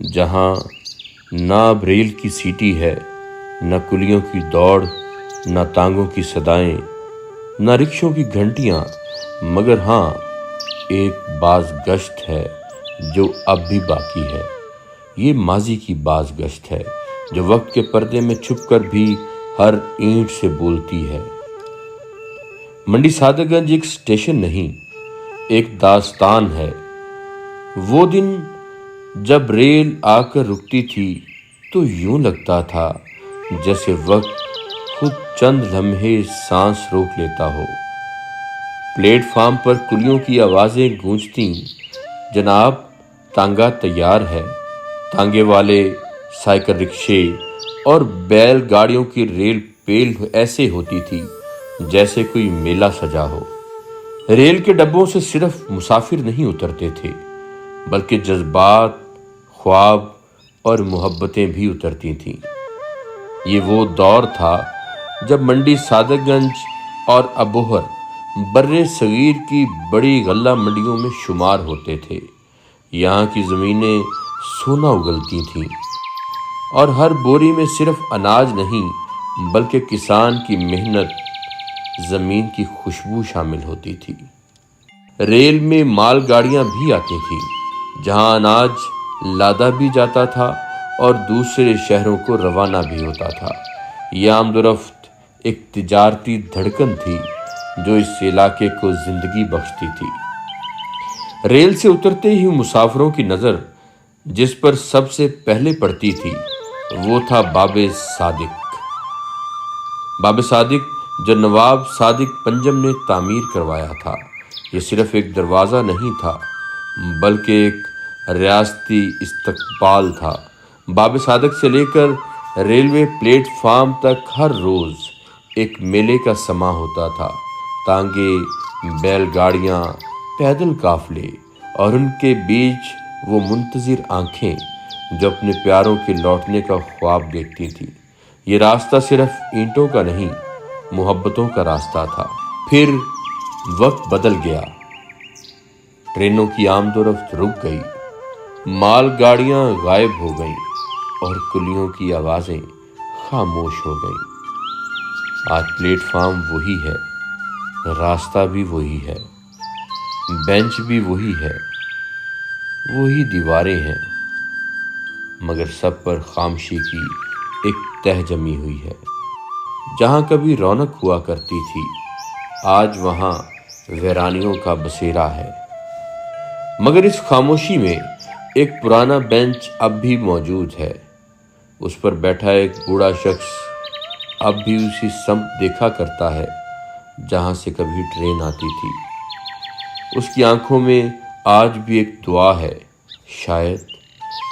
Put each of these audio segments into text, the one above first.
جہاں نہ اب ریل کی سیٹی ہے، نہ کلیوں کی دوڑ، نہ تانگوں کی صدائیں، نہ رکشوں کی گھنٹیاں، مگر ہاں ایک باز گشت ہے جو اب بھی باقی ہے۔ یہ ماضی کی باز گشت ہے جو وقت کے پردے میں چھپ کر بھی ہر اینٹ سے بولتی ہے۔ منڈی سعادت گنج ایک اسٹیشن نہیں، ایک داستان ہے۔ وہ دن جب ریل آ کر رکتی تھی تو یوں لگتا تھا جیسے وقت خود چند لمحے سانس روک لیتا ہو۔ پلیٹ فارم پر کلیوں کی آوازیں گونجتیں، جناب تانگا تیار ہے۔ تانگے والے، سائیکل رکشے اور بیل گاڑیوں کی ریل پیل ایسے ہوتی تھی جیسے کوئی میلہ سجا ہو۔ ریل کے ڈبوں سے صرف مسافر نہیں اترتے تھے بلکہ جذبات، خواب اور محبتیں بھی اترتی تھیں۔ یہ وہ دور تھا جب منڈی سعادت گنج اور ابوہر برِ صغیر کی بڑی غلہ منڈیوں میں شمار ہوتے تھے۔ یہاں کی زمینیں سونا اگلتی تھیں اور ہر بوری میں صرف اناج نہیں بلکہ کسان کی محنت، زمین کی خوشبو شامل ہوتی تھی۔ ریل میں مال گاڑیاں بھی آتی تھیں جہاں اناج لادا بھی جاتا تھا اور دوسرے شہروں کو روانہ بھی ہوتا تھا۔ یہ آمد و رفت ایک تجارتی دھڑکن تھی جو اس علاقے کو زندگی بخشتی تھی۔ ریل سے اترتے ہی مسافروں کی نظر جس پر سب سے پہلے پڑتی تھی وہ تھا باب صادق۔ باب صادق جو نواب صادق پنجم نے تعمیر کروایا تھا، یہ صرف ایک دروازہ نہیں تھا بلکہ ایک ریاستی استقبال تھا۔ باب صادق سے لے کر ریلوے پلیٹ فارم تک ہر روز ایک میلے کا سماں ہوتا تھا۔ تانگے، بیل گاڑیاں، پیدل قافلے اور ان کے بیچ وہ منتظر آنکھیں جو اپنے پیاروں کے لوٹنے کا خواب دیکھتی تھیں۔ یہ راستہ صرف اینٹوں کا نہیں، محبتوں کا راستہ تھا۔ پھر وقت بدل گیا، ٹرینوں کی آمد و رفت رک گئی، مال گاڑیاں غائب ہو گئیں اور کلیوں کی آوازیں خاموش ہو گئیں۔ آج پلیٹ فارم وہی ہے، راستہ بھی وہی ہے، بینچ بھی وہی ہے، وہی دیواریں ہیں، مگر سب پر خاموشی کی ایک تہ جمی ہوئی ہے۔ جہاں کبھی رونق ہوا کرتی تھی آج وہاں ویرانیوں کا بسیرا ہے۔ مگر اس خاموشی میں ایک پرانا بینچ اب بھی موجود ہے۔ اس پر بیٹھا ایک بوڑھا شخص اب بھی اسی سمت دیکھا کرتا ہے جہاں سے کبھی ٹرین آتی تھی۔ اس کی آنکھوں میں آج بھی ایک دعا ہے، شاید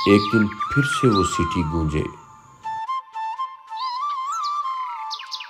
ایک دن پھر سے وہ سیٹی گونجے۔